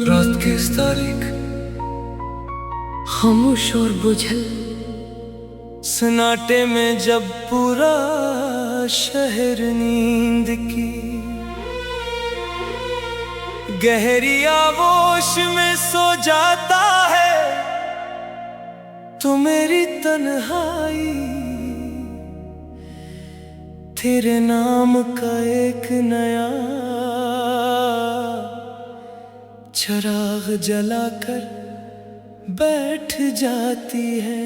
रात की इस तारीख खामोश और बुझल सन्नाटे में जब पूरा शहर नींद की गहरी आगोश में सो जाता है, तो मेरी तन्हाई तेरे नाम का एक नया चिराग जलाकर बैठ जाती है।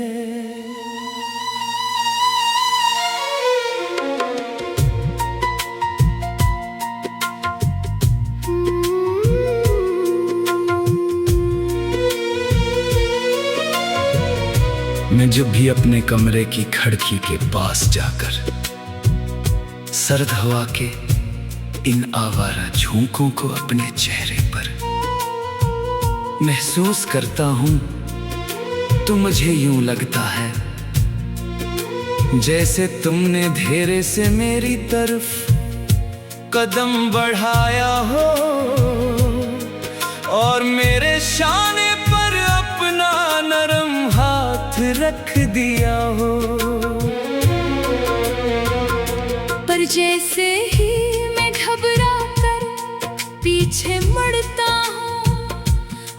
मैं जब भी अपने कमरे की खिड़की के पास जाकर सर्द हवा के इन आवारा झोंकों को अपने चेहरे पर महसूस करता हूं, तो मुझे यूं लगता है जैसे तुमने धीरे से मेरी तरफ कदम बढ़ाया हो और मेरे शाने पर अपना नरम हाथ रख दिया हो। पर जैसे ही मैं घबरा कर पीछे मुड़ता हूँ,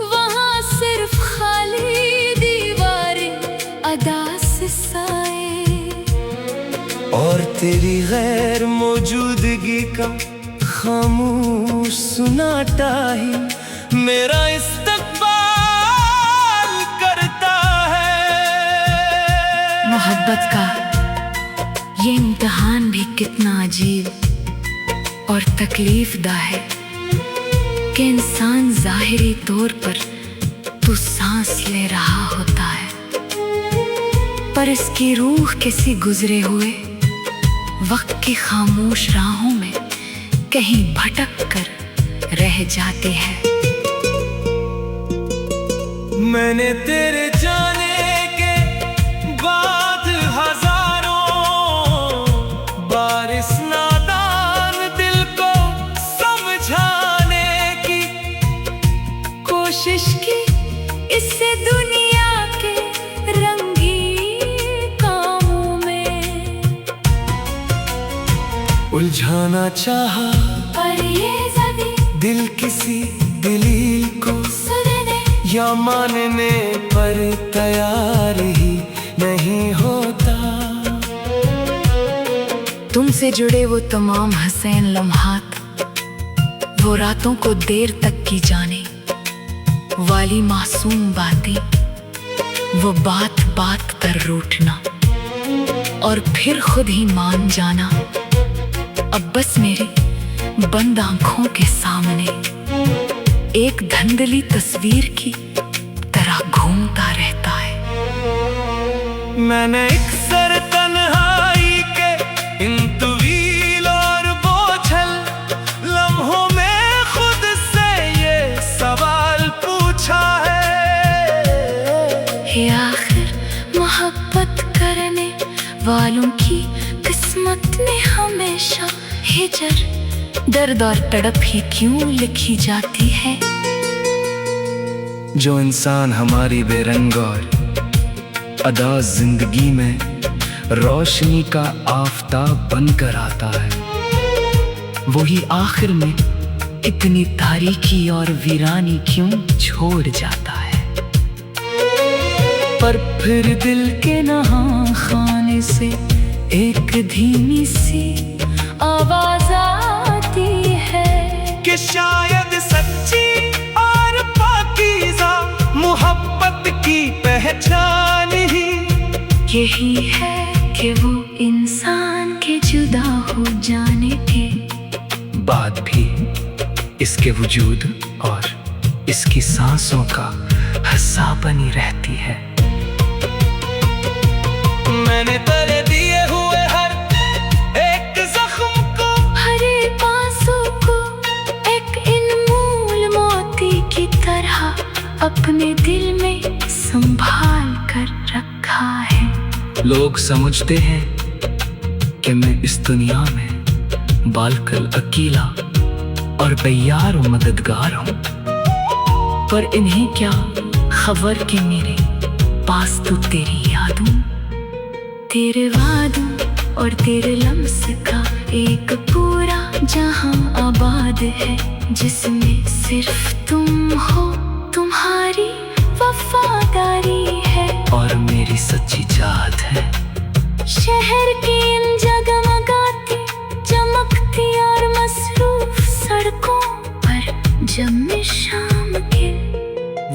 वहाँ सिर्फ खाली दीवारें अदास साए और तेरी गैर मौजूदगी का खामोश सुनाटा ही मेरा इस्तकबाल करता है। मोहब्बत का ये इम्तिहान भी कितना अजीब और तकलीफदा है कि इंसान ज़ाहिरी तौर पर तो सांस ले रहा होता है, पर इसकी रूह किसी गुजरे हुए वक्त की खामोश राहों में कहीं भटक कर रह जाते हैं। मैंने तेरे जाने के बाद हजारों बार इस नादान दिल को समझाने की कोशिश की, इससे दुनिया के रंगीन कामों में उलझाना चाहा, पर ये ज़दी दिल किसी दलील को सुनने या मानने पर तैयार ही नहीं होता। तुमसे जुड़े वो तमाम हसीन लम्हात, वो रातों को देर तक की जाने वाली मासूम बातें, वो बात बात पर रूठना और फिर खुद ही मान जाना, अब बस मेरी बंद आंखों के सामने एक धुंधली तस्वीर की तरह घूमता रहता है। मैंने एक सर तन्हाई के इन तवील और बोझल लम्हों में खुद से ये सवाल पूछा है, हे आखिर मोहब्बत करने वालों की किस्मत में हमेशा हिजर, दर्द और तड़प ही क्यों लिखी जाती है। जो इंसान हमारी बेरंग और अदा जिंदगी में रोशनी का आफताब बनकर आता है, वही आखिर में इतनी तारीकी और वीरानी क्यों छोड़ जाता है। पर फिर दिल के नहां खाने से एक धीमी सी आवाज आती है कि शायद सच्ची और पाकीज़ा मोहब्बत की पहचान ही यही है कि वो इंसान के जुदा हो जाने के बाद भी इसके वजूद और इसकी सांसों का हिस्सा बनी रहती है। मैंने तेरे दिए हुए हर एक जख्म को, हर एक आंसू को एक अनमोल मोती की तरह अपने दिल में संभाल कर रखा है। लोग समझते हैं कि मैं इस दुनिया में बालकल अकेला और बेयार और मददगार हूँ, पर इन्हें क्या खबर कि मेरे पास तो तेरी यादों, तेरे वादों और तेरे लम्स का एक पूरा जहां आबाद है, जिसमें सिर्फ तुम हो, तुम्हारी वफादारी है और मेरी सच्ची चाहत है। शहर की इन जगमगाती, चमकती और मसरूफ सड़कों पर जब मैं शाम के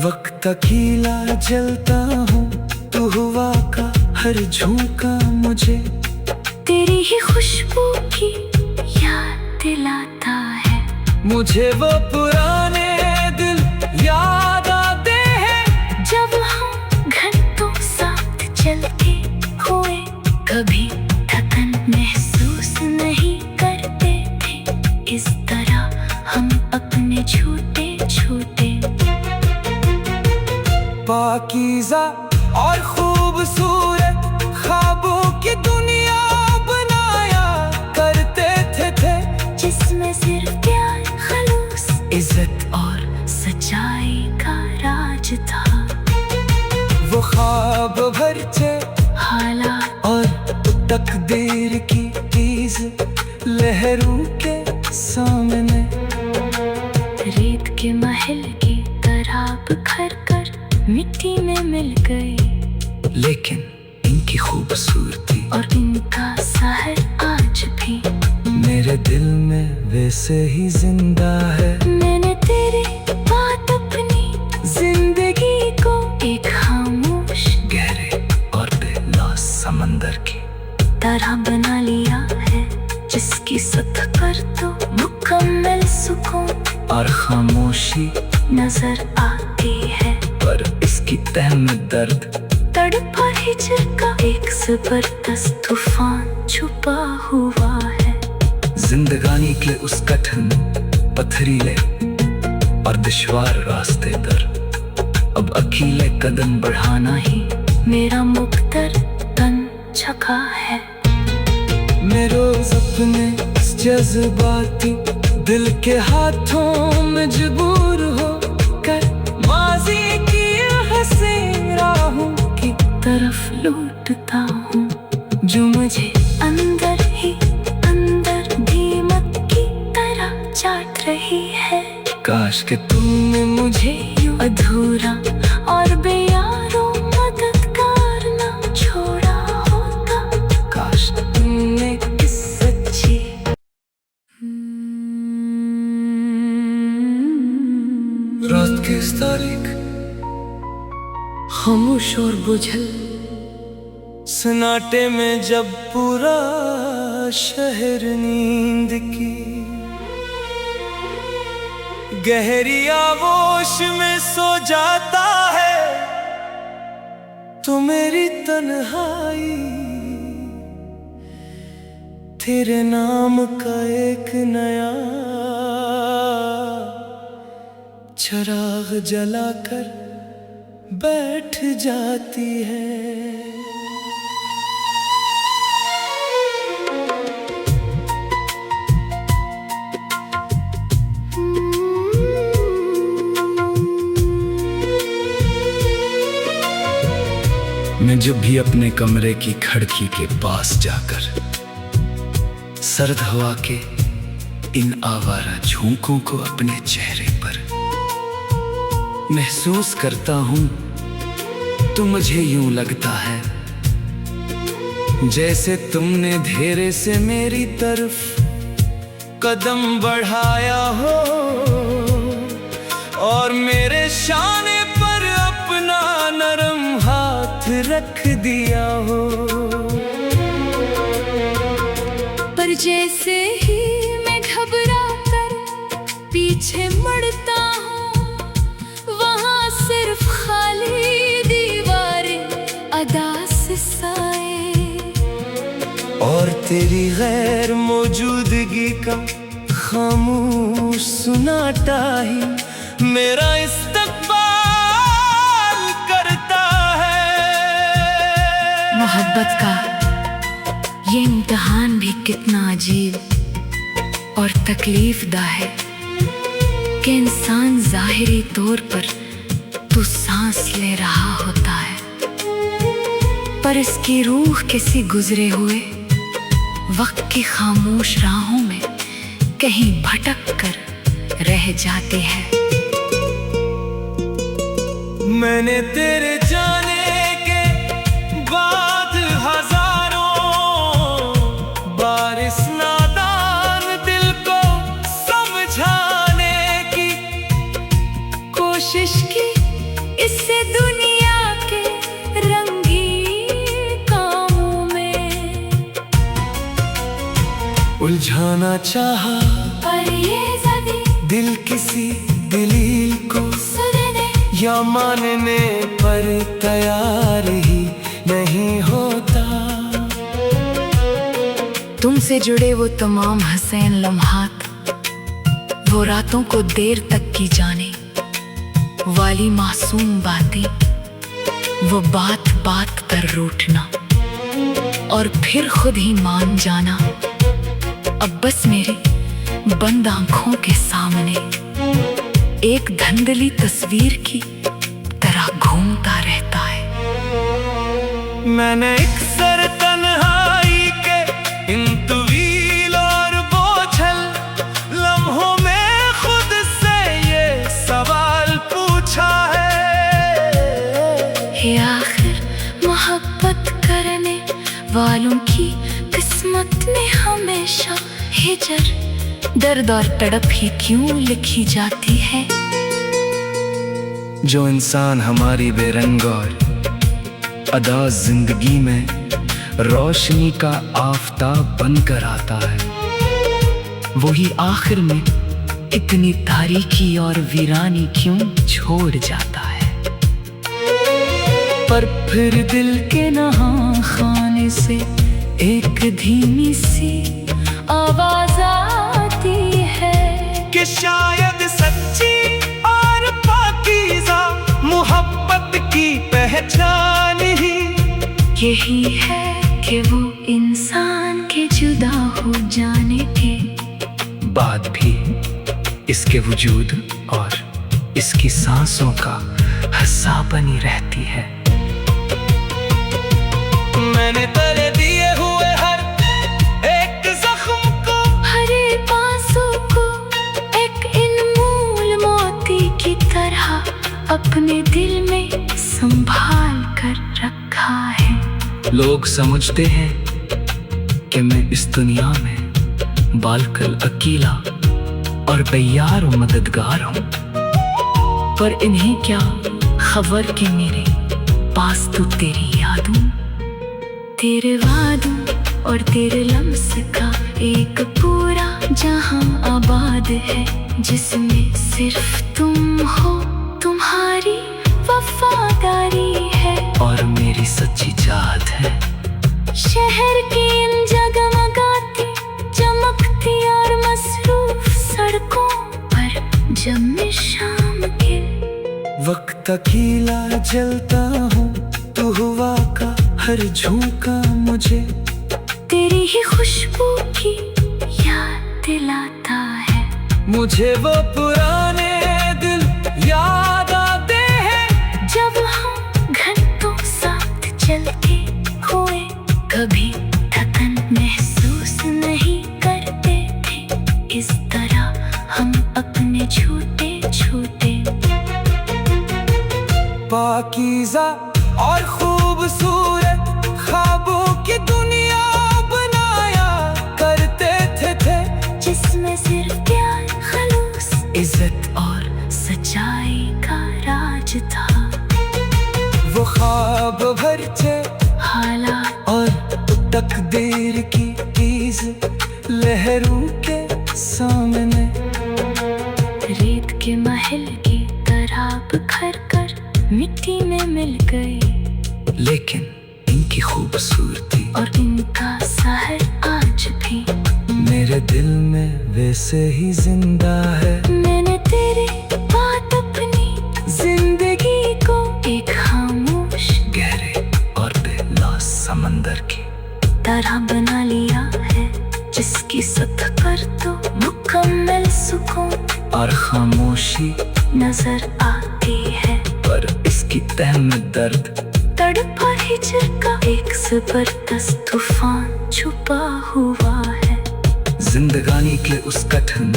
वक्त अकेला जलता हूँ, तू हवा का हर झोंका मुझे तेरी ही खुशबू की याद दिलाता है। मुझे वो पुराने दिल याद आते हैं जब हम घंटों साथ चलते हुए कभी थकन महसूस नहीं करते थे, इस तरह हम अपने छोटे छोटे पाकीज़ा और खूबसूरत ख्वाबों की दुनिया बनाया करते थे, जिसमें सिर्फ प्यार, खलूस, इज्जत और सच्चाई का राज था। वो ख्वाब भरते हालात और तकदीर की तेज लहरों के सामने रेत के महल की तरह बिखर कर मिट्टी में मिल गए, लेकिन इनकी खूबसूरती और इनका सहर आज भी मेरे दिल में वैसे ही जिंदा है। मैंने तेरे बात अपनी जिंदगी को एक खामोश गहरे और बेलौस समंदर की तरह बना लिया है, जिसकी सतह पर तो मुकम्मल सुकून और खामोशी नजर आती है, पर इसकी तह में दर्द, तड़प और हिजर का एक जबरदस्त तूफान छुपा हुआ है। जिंदगानी के उस कठिन पथरीले और दुश्वार रास्ते पर अब अकेले कदम बढ़ाना ही मेरा मुख्तर तन छका है। मैं रोज अपने इस जज्बाती दिल के हाथों मजबूर हो कर माजी की हसीन राहों की तरफ लौटता हूँ, जो मुझे अंदर ही अंदर दीमक की तरह चाट रही है। काश कि तुमने मुझे यूं अधूरा और बेयारो मददगार ना छोड़ा होता, काश तुमने इस सच्ची रात की इस तारीख खामोश और बुझल सन्नाटे में जब पूरा शहर नींद की गहरी आगोश में सो जाता है, तो मेरी तन्हाई तेरे नाम का एक नया चिराग जलाकर बैठ जाती है। मैं जब भी अपने कमरे की खिड़की के पास जाकर सर्द हवा के इन आवारा झोंकों को अपने चेहरे पर महसूस करता हूँ, तो मुझे यूं लगता है जैसे तुमने धीरे से मेरी तरफ कदम बढ़ाया हो और मेरे शाने पर अपना नरम हाथ रख दिया हो। पर जैसे ही मैं घबरा कर पीछे मुड़ता हूँ, वहाँ सिर्फ खाली दीवारें अदा से साए और तेरी गैर मौजूदगी का खामोश सुनाटा ही मेरा इस्तकबाल करता है। मोहब्बत का ये इम्तिहान भी कितना अजीब और तकलीफ दा है। कि इंसान जाहिरी तौर पर तो सांस ले रहा होता है, पर इसकी रूह किसी गुजरे हुए वक्त की खामोश राहों में कहीं भटक कर रह जाती है। मैंने तेरे जाने के बाद हजारों बार इस नादान दिल को समझाने की कोशिश की, इससे दुनिया के रंगीन कामों में उलझाना चाहा, पर ये ज़दी दिल किसी दलील को सुनने या मानने पर तैयार ही नहीं होता। तुमसे जुड़े वो तमाम हसीन लम्हात, वो रातों को देर तक की जाने वाली मासूम बातें, वो बात बात पर रूठना और फिर खुद ही मान जाना, अब बस मेरे बंद आंखों के सामने एक धुंधली तस्वीर की तरह घूमता रहता है। मैंने एक सर तन्हाई के इन तवील और बोझल लम्हों में खुद से ये सवाल पूछा है, आखिर मोहब्बत करने वालों की किस्मत में हमेशा हिजर, दर्द और तड़प ही क्यों लिखी जाती है। जो इंसान हमारी बेरंग और अदा जिंदगी में रोशनी का आफताब बनकर आता है, वही आखिर में इतनी तारीकी और वीरानी क्यों छोड़ जाता है। पर फिर दिल के नहां खाने से एक धीमी सी आवाज आती है कि शायद सच्ची और पाकीज़ा मोहब्बत की पहचान ही यही है कि वो इंसान के जुदा हो जाने के बाद भी इसके वजूद और इसकी सांसों का हिस्सा बनी रहती है। मैंने तले दिए हुए हर एक जख्म को, हर एक आंसू को एक इनमोल मोती की तरह अपने दिल में संभाल कर रखा है। लोग समझते हैं कि मैं इस दुनिया में बालकल अकेला और बेयार और मददगार हूँ, पर इन्हें क्या खबर कि मेरे पास तो तेरी यादों, तेरे वादों और तेरे लम्स का एक पूरा जहां आबाद है, जिसमें सिर्फ तुम हो, तुम्हारी वफादारी है और मेरी सच्ची चाहत है। शहर की इन जगमगाती चमकती और मसरूफ सड़कों पर जब मैं शाम के वक्त अकेला जलता हूँ, तू हुआ का हर झोंका मुझे तेरी ही खुशबू की याद दिलाता है। मुझे वो पुराने दिल याद आते हैं जब हम घंटों साथ चलते हुए कभी थकन महसूस नहीं करते थे, इस तरह हम अपने छोटे छोटे पाकीज़ा और खूबसूरत ख्वाबों की दुनिया बनाया करते थे, जिसमें सिर्फ प्यार, खलूस, इज्जत और सच्चाई का राज था। वो ख्वाब भरते हालात और तकदीर की तेज लहरों के सामने रेत के महल की तरह बिखर कर मिट्टी में मिल गए, लेकिन इनकी खूबसूरती और इनका सहर आज भी मेरे दिल में वैसे ही जिंदा है। मैंने तेरे बात अपनी जिंदगी को एक खामोश गहरे और बेलौस समंदर की तरह बना लिया है, जिसकी सतह पर तो मुकम्मल सुकून बार खामोशी नजर आती है, पर इसकी तह में दर्द तड़पा हिजर का एक जबरदस्त तूफान छुपा हुआ है। जिंदगानी के उस कठिन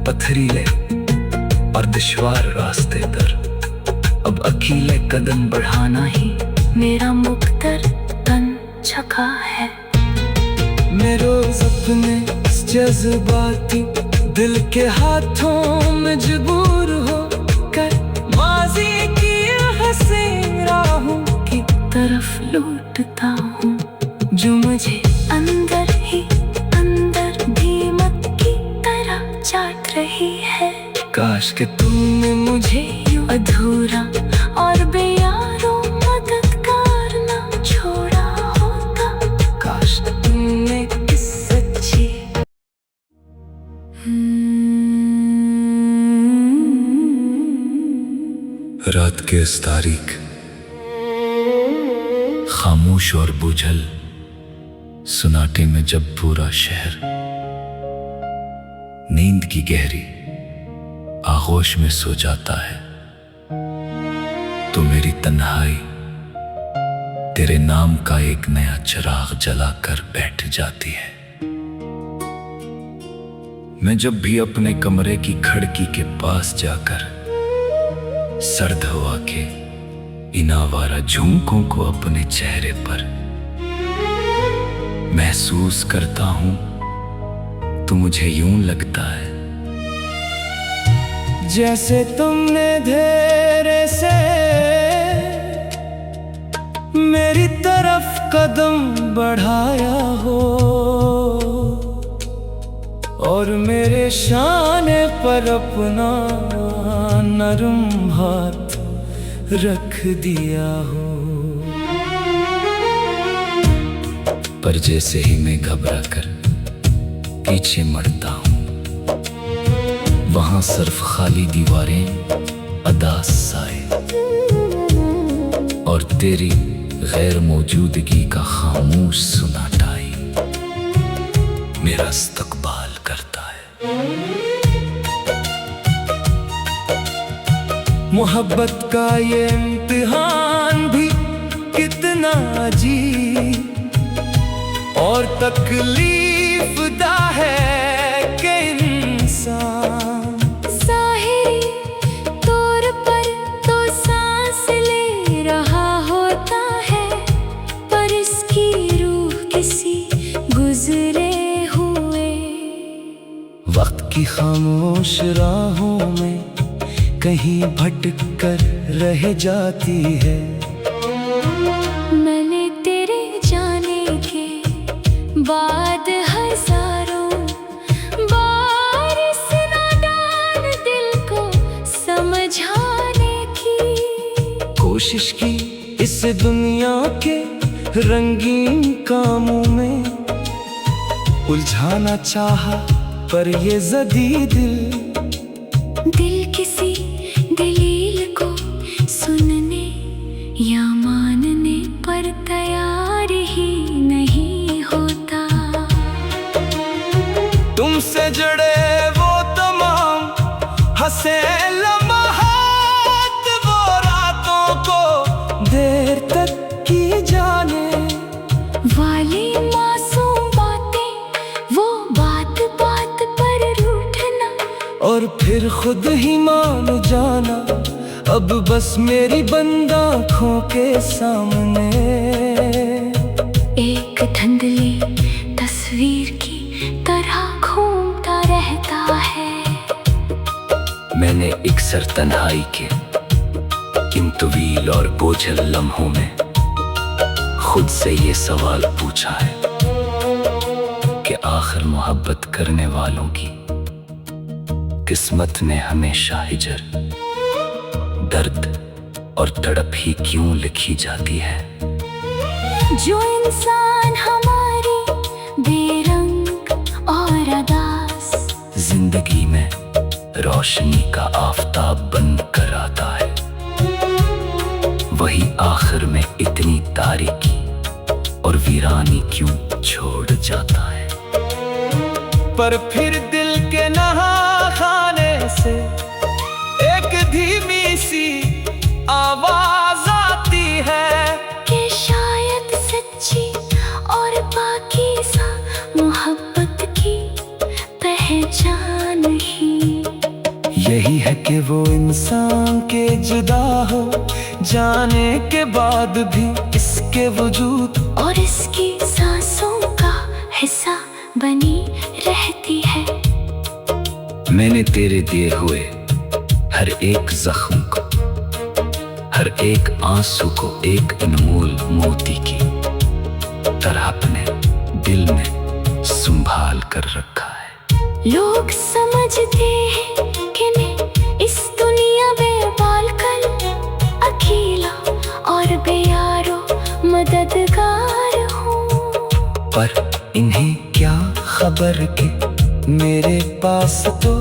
पथरीले और दुश्वार रास्ते पर अब अकेले कदम बढ़ाना ही मेरा मुक्तर तन झका है। मैं रोज अपने इस जज्बाती दिल के हाथों मजबूर हो कर माजी की हंसी राहों की तरफ लौटता हूँ, जो मुझे अंदर ही अंदर दीमक की तरह चाट रही है। काश के तुमने मुझे यूं अधूरा और बेयारो मददगार ना छोड़ा होता। काश तुमने किस सच्ची रात के इस तारीख खामोश और बुझल सुनाटे में जब पूरा शहर नींद की गहरी आगोश में सो जाता है, तो मेरी तन्हाई तेरे नाम का एक नया चिराग जलाकर बैठ जाती है। मैं जब भी अपने कमरे की खिड़की के पास जाकर सर्द हवा के इन आवारा झोंकों को अपने चेहरे पर महसूस करता हूं, तो मुझे यूं लगता है जैसे तुमने धीरे से मेरी तरफ कदम बढ़ाया हो और मेरे शाने पर अपना नरम हाथ रख दिया हो। पर जैसे ही मैं घबरा कर पीछे मुड़ता हूं, वहां सिर्फ खाली दीवारें, अदास साए और तेरी गैर मौजूदगी का खामोश सुनाटा ही मेरा इस्तकबाल करता है। मोहब्बत का ये इम्तिहान भी कितना अजीब और तकलीफ दा है कि इंसान साहिरी तौर पर तो सांस ले रहा होता है, पर इसकी रूह किसी गुजरे हुए वक्त की खामोश राहों में कहीं भटक कर रह जाती है। मैंने तेरे जाने के बाद हजारों बार इस नादान दिल को समझाने की कोशिश की इस दुनिया के रंगीन कामों में उलझाना चाहा, पर ये जदी दिल किसी दलील को सुनने या मानने पर तैयार ही नहीं होता। तुमसे जड़े वो तमाम हंसे लम्हात, वो रातों को देर तक की जाने वाली मासूम बातें, वो बात बात पर रूठना और फिर खुद ही मान जाना अब बस मेरी बंद आँखों के सामने एक धुंधली तस्वीर की तरह घूमता रहता है। मैंने एक सर तन्हाई के इन तवील और बोझल लम्हों में खुद से ये सवाल पूछा है कि आखिर मोहब्बत करने वालों की किस्मत ने हमेशा हिजर, दर्द और तड़प ही क्यों लिखी जाती है। जो इंसान हमारी बेरंग और अदास जिंदगी में रोशनी का आफताब बन कर आता है, वही आखिर में इतनी तारीकी और वीरानी क्यों छोड़ जाता है। पर फिर दिल के नहा खाने से है जान ही। यही है कि वो इंसान के जुदा हो जाने के बाद भी इसके वजूद और इसकी सांसों का हिस्सा बनी रहती है। मैंने तेरे दिए हुए हर एक जख्म को, हर एक आंसू को एक अनमोल मोती की तरह अपने दिल में संभाल कर रखा है। लोग समझते हैं कि मैं इस दुनिया में बालकर अकेला और बेयारो मददगार हूँ, पर इन्हें क्या खबर कि मेरे पास तो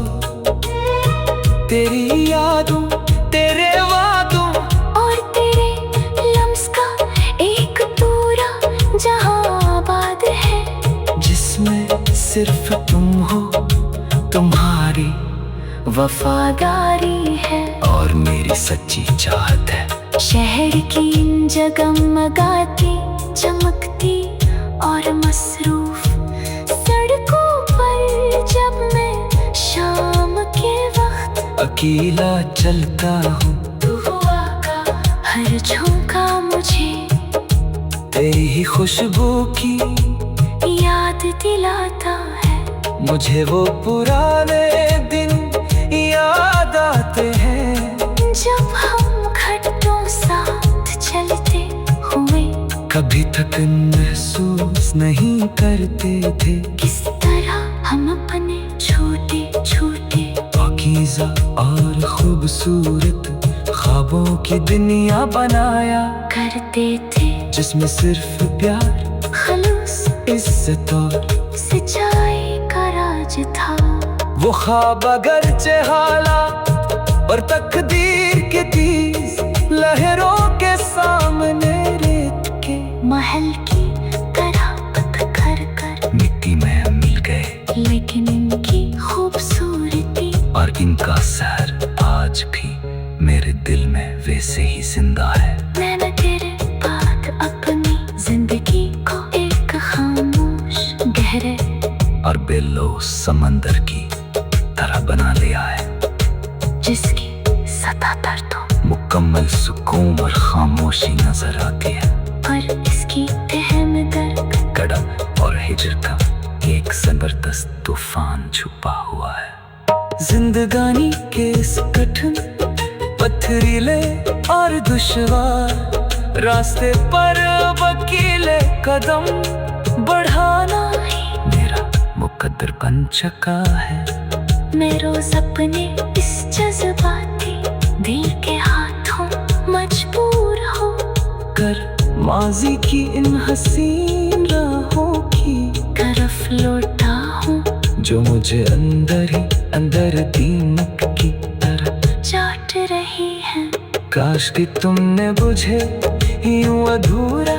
तेरी यादों, तेरे वादों और तेरे लम्स का एक पूरा जहां आबाद है, जिसमें सिर्फ तुम हो, तुम्हारी वफादारी है और मेरी सच्ची चाहत है। शहर की इन जगमगाती चमकती और मसरूफ सड़कों पर जब मैं शाम के वक्त अकेला चलता हूँ, तू हुआ का हर झोंका मुझे तेरी ही खुशबू की याद दिलाता है। मुझे वो पुराने दिन याद आते हैं, जब हम घंटों साथ चलते हुए कभी थकन महसूस नहीं करते थे। किस तरह हम अपने छोटे छोटे पाकीज़ा और खूबसूरत ख्वाबों की दुनिया बनाया करते थे, जिसमें सिर्फ प्यार, खलूस इज्जत और सच्चाई का राज था। वो ख्वाब अगर चहाला पर तकदीर की तेज लहरों के सामने रेत के महल की तरह पत्थर कर मिट्टी में मिल गए, लेकिन इनकी खूबसूरती और इनका सर आज भी मेरे दिल में वैसे ही जिंदा है। मैंने तेरे बाद अपनी जिंदगी को एक खामोश गहरे और बेलो समंदर की तरह बना लिया है, जिसकी सतह पर तो मुकम्मल सुकून और खामोशी नजर आती है, पर इसकी तह में दर्द कड़क और हिजर का एक जबरदस्त तूफान छुपा हुआ है। जिंदगानी के इस कठिन पथरीले और दुश्वार रास्ते पर वकीले कदम बढ़ाना ही मेरा मुकद्दर बन चुका है। मैं रोज अपने इस जज्बाती दिल के हाथों मजबूर हो कर माजी की इन हसीन राहों की तरफ लौटा हूँ, जो मुझे अंदर ही अंदर दीमक की तरह चाट रही है। काश कि तुमने मुझे यूं अधूरा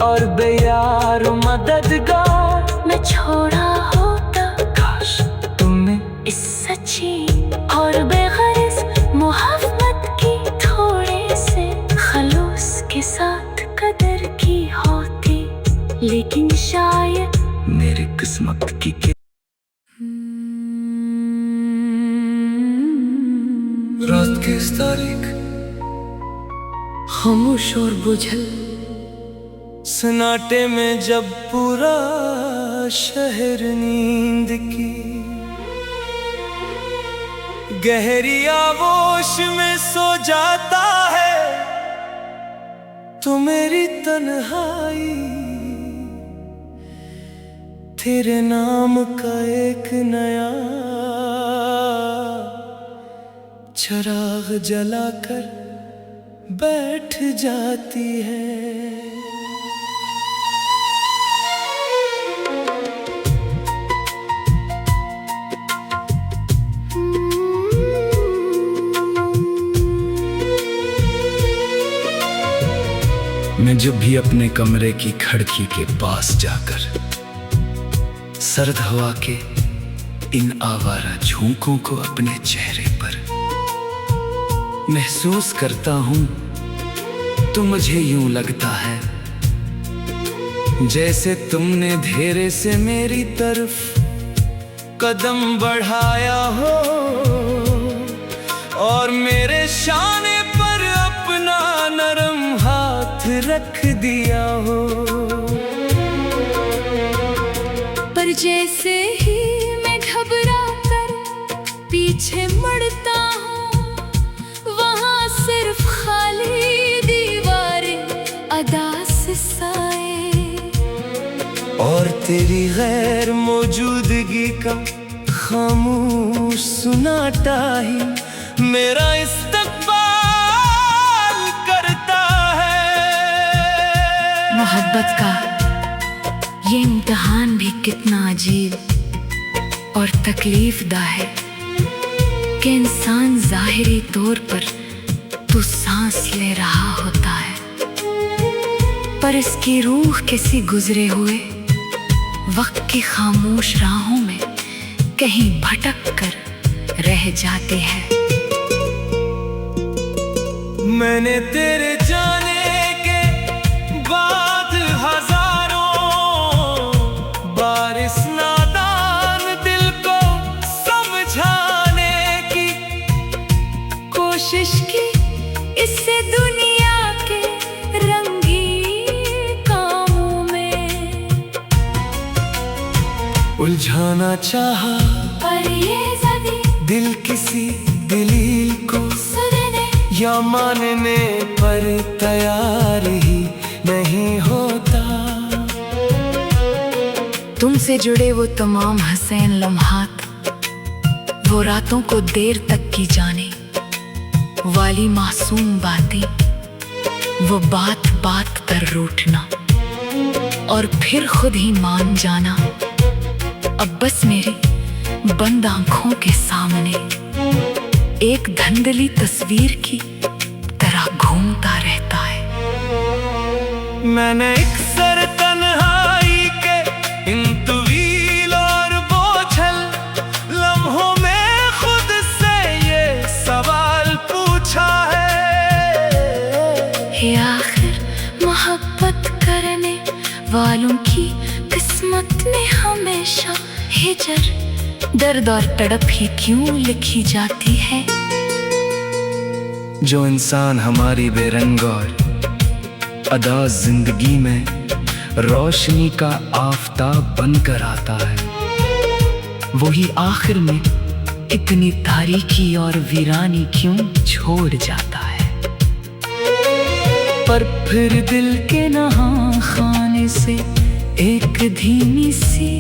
और बेयार मददगार मैं छोड़ा होता काश तुमने इस सच्ची और बेगरज मोहब्बत की थोड़े से खलूस के साथ कदर की होती, लेकिन शायद मेरी किस्मत की रात की इस तारीख खामोश और बुझल सन्नाटे में जब पूरा शहर नींद की गहरी आगोश में सो जाता है, तो मेरी तन्हाई तेरे नाम का एक नया चिराग जलाकर बैठ जाती है। मैं जब भी अपने कमरे की खिड़की के पास जाकर सर्द हवा के इन आवारा झोंकों को अपने चेहरे पर महसूस करता हूं, तो मुझे यूं लगता है जैसे तुमने धेरे से मेरी तरफ कदम बढ़ाया हो और मेरे शाने पर अपना नरम हाथ रख दिया हो। पर जैसे ही मैं घबरा कर पीछे मुड़ता हूँ, वहाँ सिर्फ खाली दीवारें अदा से साए, और तेरी गैर मौजूदगी का खामोश सुनाटा ही मेरा इस्तकबाल करता है। मोहब्बत का ये इम्तिहान भी कितना अजीब और तकलीफदा है कि इंसान ज़ाहिरी तौर पर तो सांस ले रहा होता है, पर इसकी रूह किसी गुजरे हुए वक्त की खामोश राहों में कहीं भटक कर रह जाते हैं। मैंने तेरे जाने के बाद हजारों बार इस नादान दिल को समझाने की कोशिश की, इससे दुनिया के रंगीन कामों में उलझाना चाहा, पर ये ज़दी दिल किसी दलील को सुनने या मानने पर तैयार ही नहीं होता। तुमसे जुड़े वो तमाम हसीन लम्हात, वो रातों को देर तक की जाने वाली मासूम बातें, वो बात बात पर रूठना और फिर खुद ही मान जाना, अब बस मेरी बंद आंखों के सामने एक धुंधली तस्वीर की तरह घूमता रहता है। मैंने एक सर तन्हाई के इन तवील और बोझल लम्हों में खुद से ये सवाल पूछा है, हे आखिर मोहब्बत करने वालों की किस्मत में हमेशा हिजर, दर्द और तड़प ही क्यों लिखी जाती है। जो इंसान हमारी बेरंग और अदा जिंदगी में रोशनी का आफताब बनकर आता है, वही आखिर में इतनी तारीकी और वीरानी क्यों छोड़ जाता है। पर फिर दिल के नहां खाने से एक धीमी सी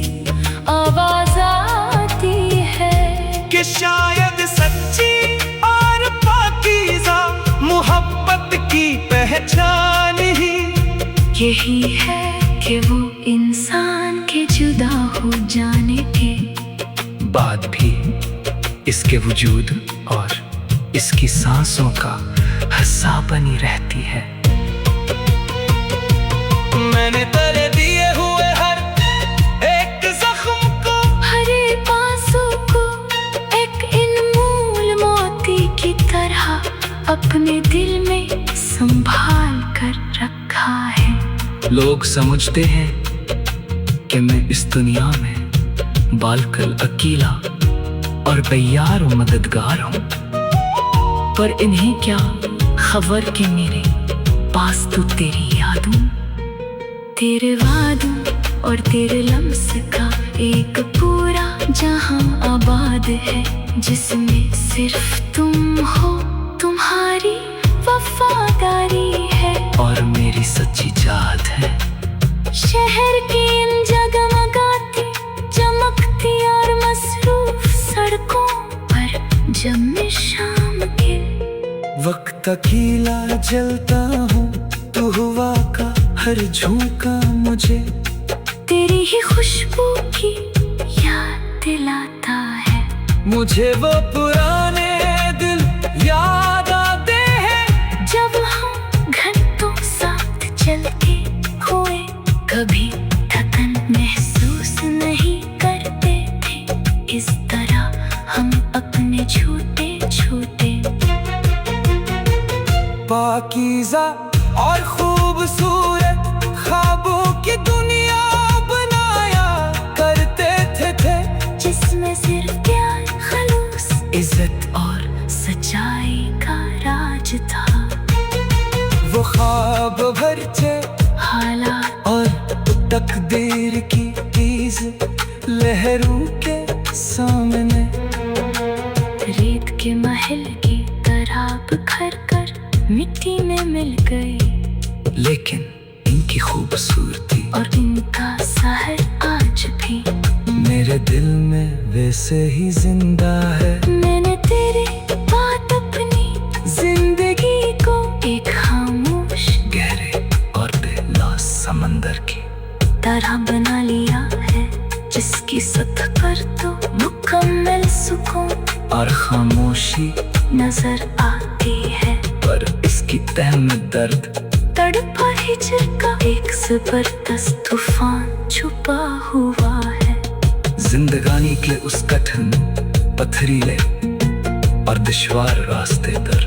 आवाज आती है कि शायद सच्ची और पाकीज़ा मोहब्बत की पहचान ही यही है कि वो इंसान के जुदा हो जाने के बाद भी इसके वजूद और इसकी सांसों का हिस्सा बनी रहती है। मैंने तेरे दिए हुए हर एक जख्म को, हर एक आंसू को एक अनमोल मोती की तरह अपने दिल में संभाल कर रखा है। लोग समझते हैं कि मैं इस दुनिया में बालकल अकेला और बेयार और मददगार हूँ, पर इन्हें क्या खबर कि मेरे पास तो तेरी यादों, तेरे वादों और तेरे लम्स का एक पूरा जहां आबाद है, जिसमें सिर्फ तुम हो, तुम्हारी वफादारी है और मेरी सच्ची चाहत है। शहर की इन जगमगाती चमकती और मसरूफ सड़कों पर जब मैं शाम के वक्त अकेला जलता हूँ, तू हवा का हर झोंका मुझे तेरी ही खुशबू की याद दिलाता है। मुझे वो पुराने दिल याद आते हैं जब हम घंटों साथ चलते हुए कभी थकन महसूस नहीं करते थे, इस तरह हम अपने छोटे छोटे पाकीज़ा और खूबसूरत ख्वाबों की दुनिया बनाया करते थे जिसमें इज्जत और सच्चाई का राज था। वो ख्वाब भर थे हालात और तकदीर की तेज लहरों के सामने रेत के महल की तरह बिखर कर मिट्टी में मिल गए। लेकिन इनकी खूबसूरती और इनका सहर आज भी मेरे दिल में वैसे ही जिंदा है। मैंने तेरी बात अपनी जिंदगी को एक खामोश गहरे और बेलौस समंदर की तरह बना लिया है, जिसकी सतह पर तो मुकम्मल सुकून और खामोशी नजर आती है। पर इसकी तह में दर्द तड़पा हिजर का एक जबरदस्त तूफान छुपा हुआ है। जिंदगानी के उस कठिन पथरीले और दुश्वार रास्ते पर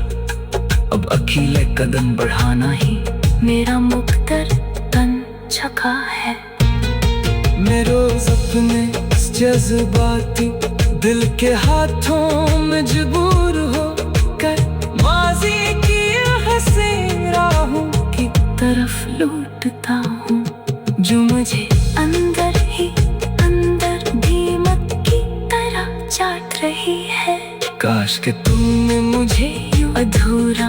अब अकेले कदम बढ़ाना ही मेरा मुख्तर तन झका है। मैं रोज अपने इस जज्बाती दिल के हाथों मजबूर हो कर माजी की हसीन राहों की तरफ लौटता हूँ, जो मुझे अंदर ही अंदर दीमक की तरह चाट रही है। काश के तुमने मुझे यूं अधूरा